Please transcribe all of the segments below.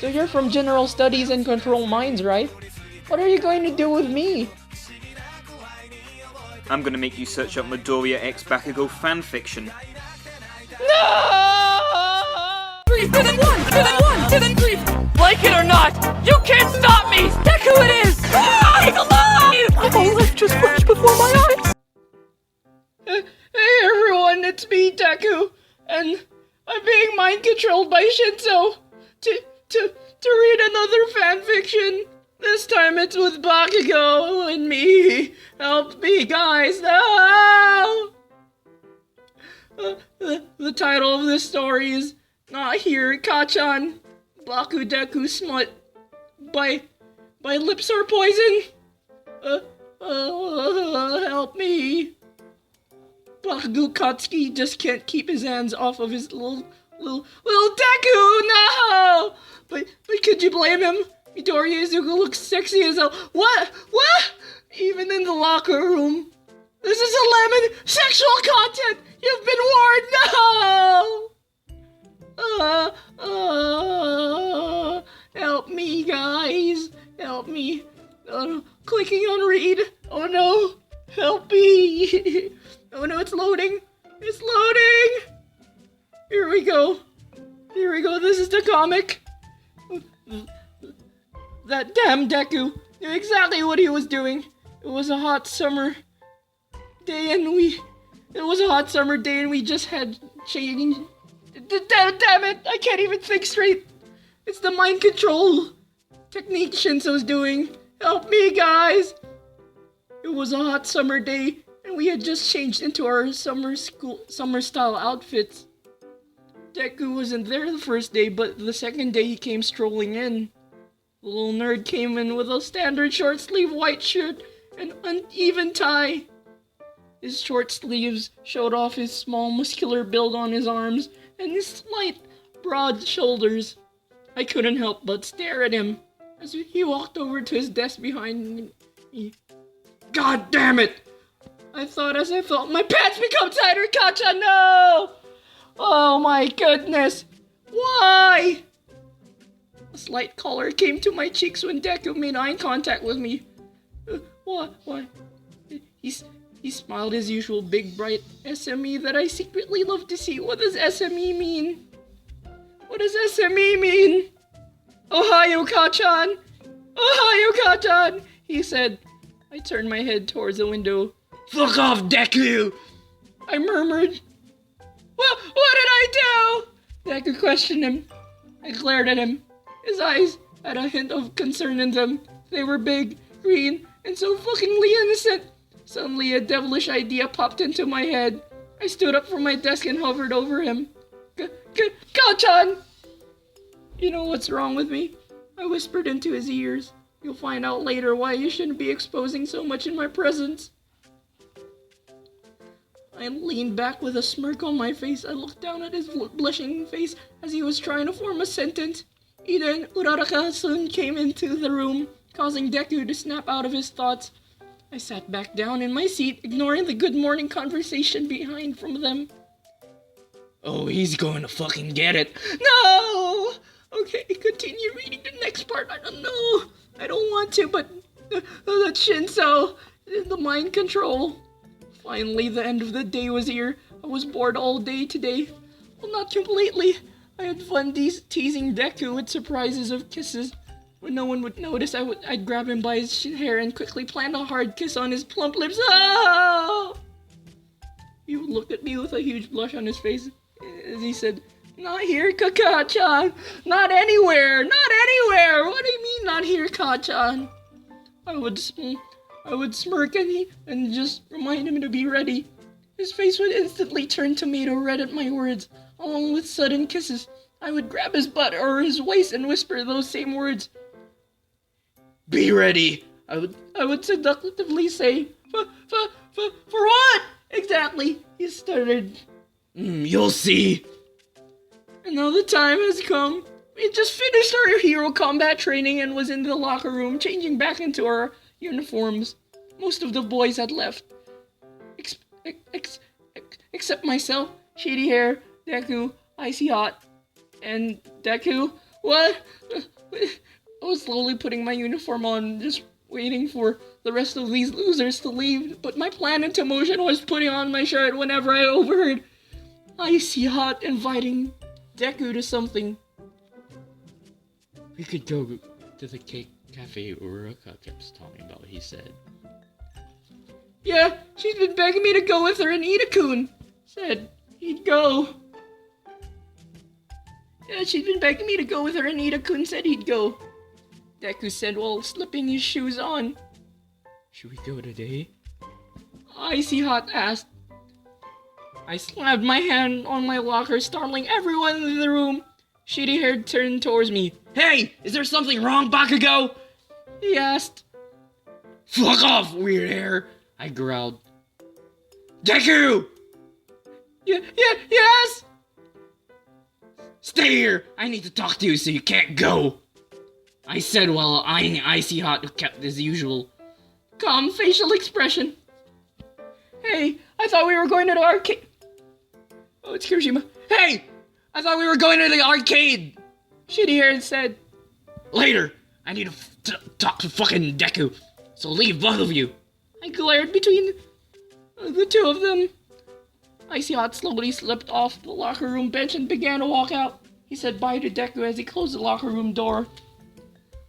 So you're from General Studies and Control Minds, right? What are you going to do with me? I'm gonna make you search up Midoriya x Bakugo fanfiction. No! 3, 2, then 1, 2, then 1, 2, then 3. Like it or not, you can't stop me! Deku it is! Ah, he's alive! Oh, life just flashed before my eyes! Hey everyone, it's me, Deku, and I'm being mind controlled by SHINSOU to read another fanfiction. This time it's with Bakugo and me. Help me, guys, no! The title of this story is Not Here, Kacchan, BakuDeku Smut by Lips Are Poison. Help me. Bakugukatsuki just can't keep his hands off of his little Deku, no! But could you blame him? Midoriya Izuku looks sexy as hell. What? Even in the locker room. This is 11 sexual content! You've been warned, no! Help me, guys. Help me. Clicking on read. Oh no. Help me. Oh no, it's loading. It's loading. Here we go. This is the comic. That damn Deku knew exactly what he was doing. It was a hot summer day and we just had changed. Damn it, I can't even think straight. It's the mind control technique SHINSOU's doing. Help me, guys. It was a hot summer day and we had just changed into our summer style outfits. Deku wasn't there the first day, but the second day he came strolling in. The little nerd came in with a standard short-sleeve white shirt and uneven tie. His short sleeves showed off his small muscular build on his arms and his slight, broad shoulders. I couldn't help but stare at him as he walked over to his desk behind me. God damn it! I thought as I felt my pants become tighter, Kacchan, no! Oh my goodness! Why? A slight color came to my cheeks when Deku made eye contact with me. What? He smiled his usual big, bright SME that I secretly love to see. What does SME mean? What does SME mean? Ohayo, Kacchan! Ohayo, Kacchan! He said. I turned my head towards the window. Fuck off, Deku! I murmured. What did I do? Deku questioned him. I glared at him. His eyes had a hint of concern in them. They were big, green, and so fuckingly innocent. Suddenly a devilish idea popped into my head. I stood up from my desk and hovered over him. Kacchan! You know what's wrong with me? I whispered into his ears. You'll find out later why you shouldn't be exposing so much in my presence. I leaned back with a smirk on my face. I looked down at his blushing face as he was trying to form a sentence. Iida and Uraraka-san came into the room, causing Deku to snap out of his thoughts. I sat back down in my seat, ignoring the good morning conversation behind from them. Oh, he's going to fucking get it. No! Okay, continue reading the next part. I don't know. I don't want to, but that's SHINSOU, the mind control. Finally, the end of the day was here. I was bored all day today. Well, not completely. I had fun teasing Deku with surprises of kisses. When no one would notice, I'd grab him by his hair and quickly plant a hard kiss on his plump lips. Oh! He looked at me with a huge blush on his face as he said, Not here, Kacchan! Not anywhere! Not anywhere! What do you mean, not here, Kacchan? I would smirk and just remind him to be ready. His face would instantly turn tomato red at my words, along with sudden kisses. I would grab his butt or his waist and whisper those same words. Be ready! I would seductively say, For what? Exactly, he stuttered. You'll see. And now the time has come. We had just finished our hero combat training and was in the locker room, changing back into our uniforms. Most of the boys had left. Except myself, shady hair, Deku, icy hot. And Deku, What? I was slowly putting my uniform on, just waiting for the rest of these losers to leave, but my plan into motion was putting on my shirt whenever I overheard Icy Hot inviting Deku to something. We could go to the cake cafe Uraraka kept talking about, he said. Yeah, she's been begging me to go with her, and Iida-kun said he'd go. Yeah, she's been begging me to go with her, and Iida-kun said he'd go. Deku said while slipping his shoes on. Should we go today? Icy Hot asked. I slammed my hand on my locker, startling everyone in the room. Shitty Hair turned towards me. Hey, is there something wrong, Bakugo? He asked. Fuck off, weird hair, I growled. Deku! Yes! Stay here! I need to talk to you so you can't go! I said while eyeing Icy Hot, who kept his usual calm facial expression. Hey, I thought we were going to the arcade. Oh, it's Kirishima. Hey! I thought we were going to the arcade! Shitty Hair said. Later! I need to talk to fucking Deku, so leave both of you. I glared between the two of them. Icy Hot slowly slipped off the locker room bench and began to walk out. He said bye to Deku as he closed the locker room door.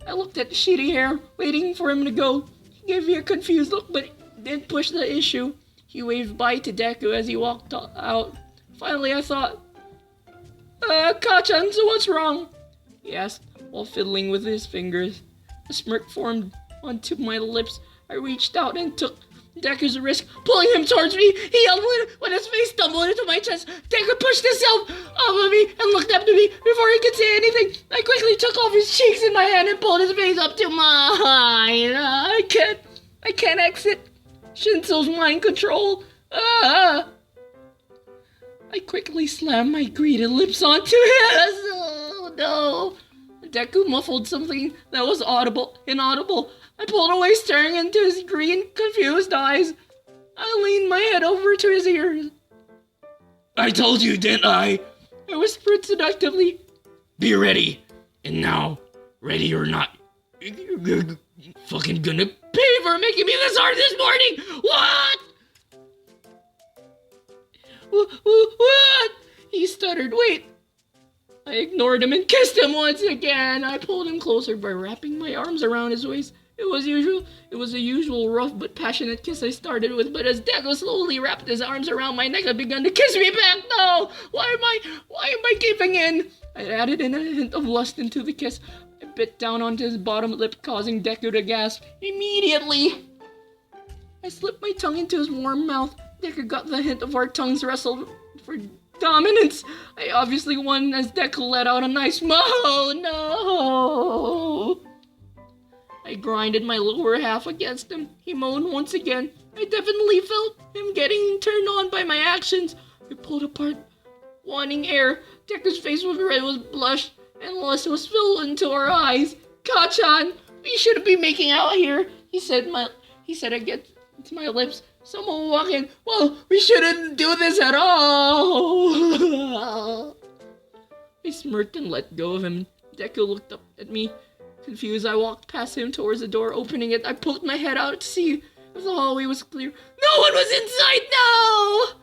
I looked at Shitty Hair, waiting for him to go. He gave me a confused look, but didn't push the issue. He waved bye to Deku as he walked out. Finally, I thought, Kacchan, so what's wrong? He asked, while fiddling with his fingers. A smirk formed onto my lips. I reached out and took Deku's wrist, pulling him towards me. He yelled when his face stumbled into my chest. Deku pushed himself off of me and looked up to me. Before he could say anything, I quickly took off his cheeks in my hand and pulled his face up to mine. I can't exit Shinsou's mind control. I quickly slammed my greedy lips onto his. Oh no. Deku muffled something that was inaudible. I pulled away, staring into his green, confused eyes. I leaned my head over to his ears. I told you, didn't I? I whispered seductively. Be ready. And now, ready or not, you're fucking gonna pay for making me this hard this morning! What? What? He stuttered. Wait. I ignored him and kissed him once again. I pulled him closer by wrapping my arms around his waist. It was a usual rough but passionate kiss I started with, but as Deku slowly wrapped his arms around my neck and began to kiss me back. No! Why am I giving in? I added in a hint of lust into the kiss. I bit down onto his bottom lip, causing Deku to gasp. Immediately, I slipped my tongue into his warm mouth. Deku got the hint of our tongues wrestled for dominance. I obviously won as Deku let out a nice moan. No! I grinded my lower half against him. He moaned once again. I definitely felt him getting turned on by my actions. We pulled apart, wanting air. Deku's face was red with blush, and lust was filled into our eyes. Kacchan, we shouldn't be making out here, he said against my lips. Someone walk in. Well, we shouldn't do this at all. I smirked and let go of him. Deku looked up at me. Confused, I walked past him towards the door. Opening it, I poked my head out to see if the hallway was clear. No one was inside. No!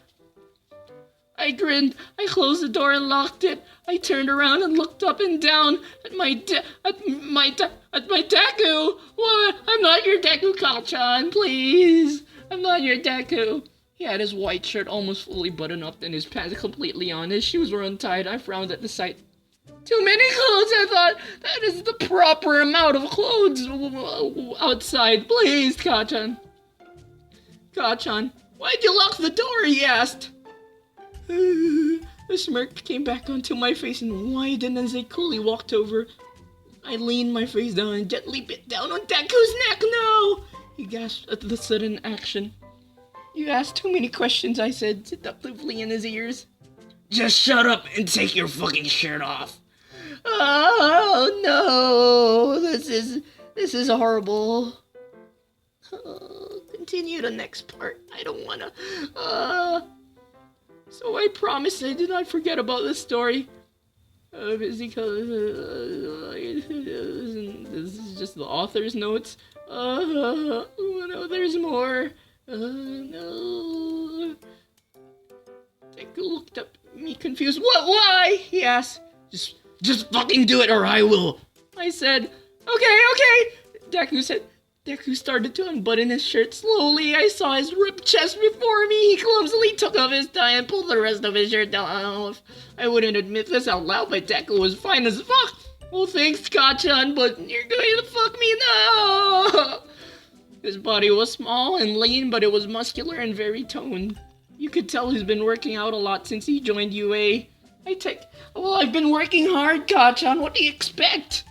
I grinned. I closed the door and locked it. I turned around and looked up and down at my Deku. What? I'm not your Deku, Kacchan, please. I'm not your Deku. He had his white shirt almost fully buttoned up and his pants completely on. His shoes were untied. I frowned at the sight. Too many clothes, I thought. That is the proper amount of clothes outside. Please, Kacchan. Kacchan, why'd you lock the door? He asked. The smirk came back onto my face and widened as I coolly walked over. I leaned my face down and gently bit down on Deku's neck. No! He gasped at the sudden action. You asked too many questions, I said, seductively in his ears. Just shut up and take your fucking shirt off. Oh no, this is horrible. Continue the next part. I don't wanna. So I promised I did not forget about this story. Because this is just the author's notes. No, there's more. No. Deku looked up at me confused. What? Why? He asked. Just fucking do it or I will. I said, okay. Deku said. Deku started to unbutton his shirt slowly. I saw his ripped chest before me. He clumsily took off his tie and pulled the rest of his shirt down. I wouldn't admit this out loud, but Deku was fine as fuck. Well, thanks, Kacchan, but you're going to fuck me now. His body was small and lean, but it was muscular and very toned. You could tell he's been working out a lot since he joined UA. I've been working hard, Kacchan. What do you expect?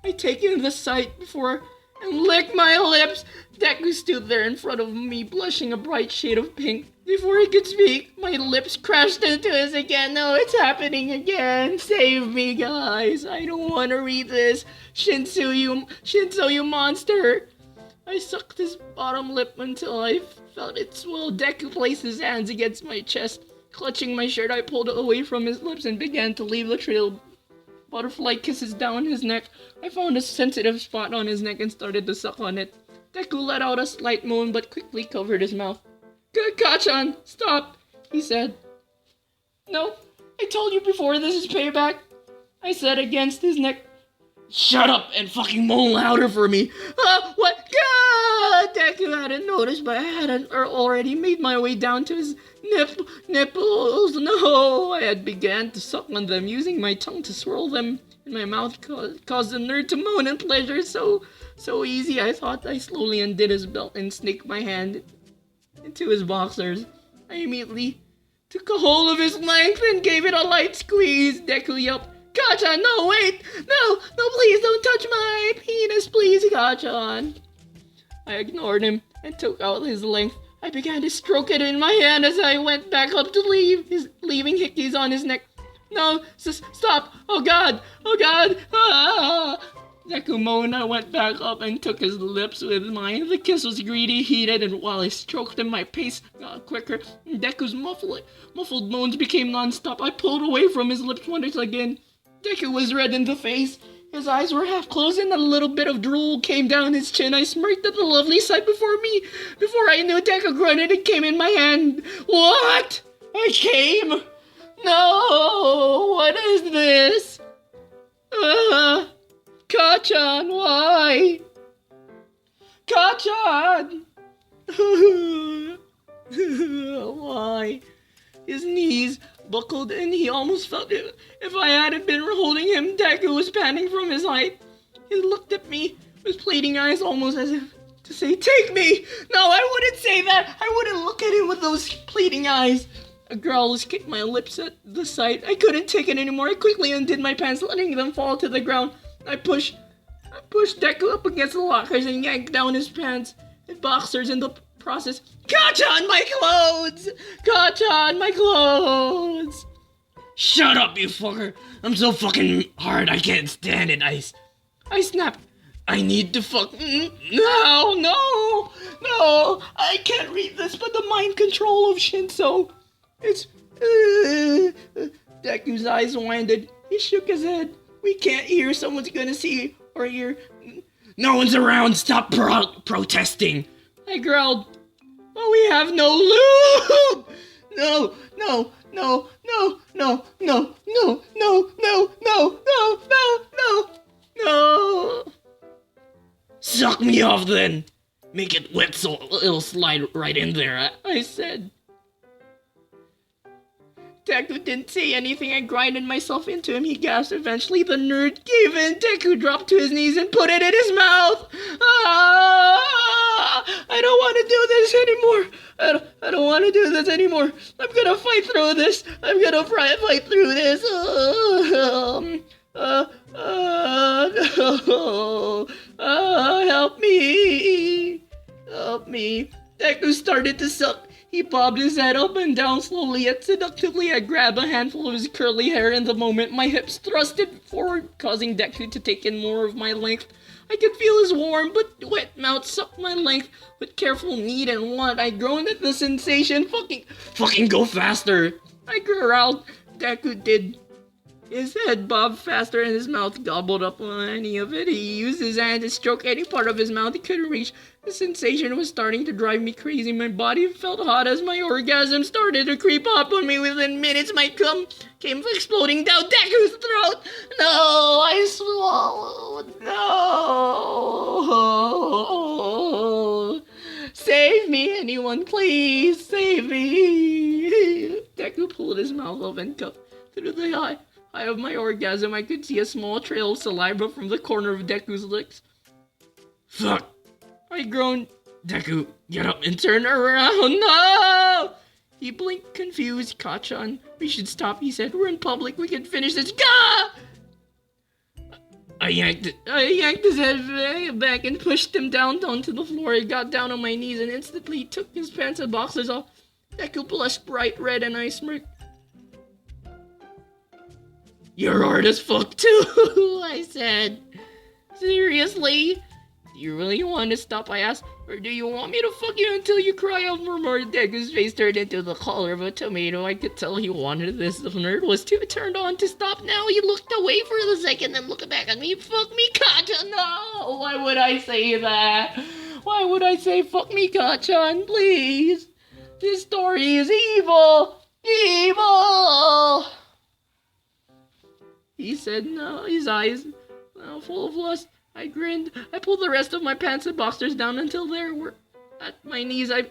I take in the sight before and lick my lips. Deku stood there in front of me, blushing a bright shade of pink. Before he could speak, my lips crashed into his again. No, it's happening again. Save me, guys. I don't want to read this. Shinsou, you monster. I sucked his bottom lip until I felt it swell. Deku placed his hands against my chest. Clutching my shirt, I pulled it away from his lips and began to leave the trail. Butterfly kisses down his neck. I found a sensitive spot on his neck and started to suck on it. Deku let out a slight moan but quickly covered his mouth. Kacchan, stop, he said. No, I told you before, this is payback, I said against his neck. Shut up and fucking moan louder for me. What? God! Deku hadn't noticed, but I hadn't already made my way down to his nipples. No, I had began to suck on them, using my tongue to swirl them in my mouth, caused the nerd to moan in pleasure. So easy, I thought. I slowly undid his belt and snaked my hand into his boxers. I immediately took a hold of his length and gave it a light squeeze. Deku yelped, Kacchan, no, wait! No, please don't touch my penis, please, Kacchan. I ignored him and took out his length. I began to stroke it in my hand as I went back up to leaving hickeys on his neck. No, stop! Oh God! Ah! Deku moaned. I went back up and took his lips with mine. The kiss was greedy, heated, and while I stroked him, my pace got quicker. Deku's muffled moans became non-stop. I pulled away from his lips once again. Deku was red in the face. His eyes were half closed and a little bit of drool came down his chin. I smirked at the lovely sight before me. Before I knew, Deku grunted and came in my hand. What? I came? No! What is this? Kacchan, why? Kacchan! Why? His knees buckled and he almost felt it. If I hadn't been holding him, Deku was panting from his height. He looked at me with pleading eyes, almost as if to say, take me! No, I wouldn't say that! I wouldn't look at him with those pleading eyes. A growl escaped my lips at the sight. I couldn't take it anymore. I quickly undid my pants, letting them fall to the ground. I pushed Deku up against the lockers and yanked down his pants and boxers in the process. Kacchan, my clothes! Kacchan, my clothes! Shut up, you fucker! I'm so fucking hard I can't stand it, Ice. I snapped. I need to fuck. No! I can't read this, but the mind control of SHINSOU. It's... Deku's eyes winded. He shook his head. We can't hear. Someone's gonna see or hear. No one's around. Stop protesting. I growled. But we have no lube! No. Suck me off then. Make it wet so it'll slide right in there, I said. Deku didn't say anything. I grinded myself into him. He gasped. Eventually, the nerd gave in. Deku dropped to his knees and put it in his mouth. I don't want to do this anymore. I don't want to do this anymore. I'm gonna fight through this. I'm gonna fight through this. Help me. Help me. Deku started to suck. He bobbed his head up and down slowly yet seductively. I grabbed a handful of his curly hair in the moment. My hips thrusted forward, causing Deku to take in more of my length. I could feel his warm but wet mouth suck my length with careful need and want. I groaned at the sensation. Fucking go faster. I growled. Deku did His head bobbed faster and his mouth gobbled up any of it. He used his hand to stroke any part of his mouth he couldn't reach. The sensation was starting to drive me crazy. My body felt hot as my orgasm started to creep up on me. Within minutes, my cum came exploding down Deku's throat. No, I swallowed. No. Save me, anyone, please. Save me. Deku pulled his mouth open, cupped through the eye of my orgasm. I could see a small trail of saliva from the corner of Deku's lips. Fuck! I groaned. Deku, get up and turn around. No! He blinked, confused. Kacchan, we should stop, he said. We're in public. We can finish this. Gah! I yanked his head back and pushed him down onto the floor. I got down on my knees and instantly took his pants and boxers off. Deku blushed bright red and I smirked. You're hard as fuck too, I said. Seriously? Do you really want to stop, I asked? Or do you want me to fuck you until you cry out for more? Deku's face turned into the color of a tomato. I could tell he wanted this. The nerd was too turned on to stop now. He looked away for a second, then looked back at me. Fuck me, Kacchan. No! Why would I say that? Why would I say fuck me, Kacchan? Please. This story is evil. Evil! He said no, his eyes full of lust. I grinned. I pulled the rest of my pants and boxers down until they were at my knees. I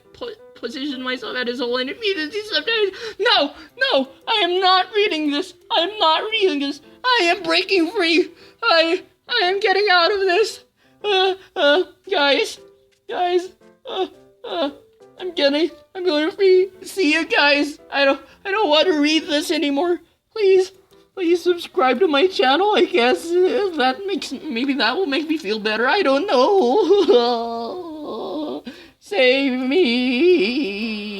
positioned myself at his hole and immediately submitted. No! I am not reading this. I am breaking free. I am getting out of this. Guys. I'm going free. See you guys. I don't want to read this anymore. Please subscribe to my channel, I guess. Maybe that will make me feel better. I don't know. Save me.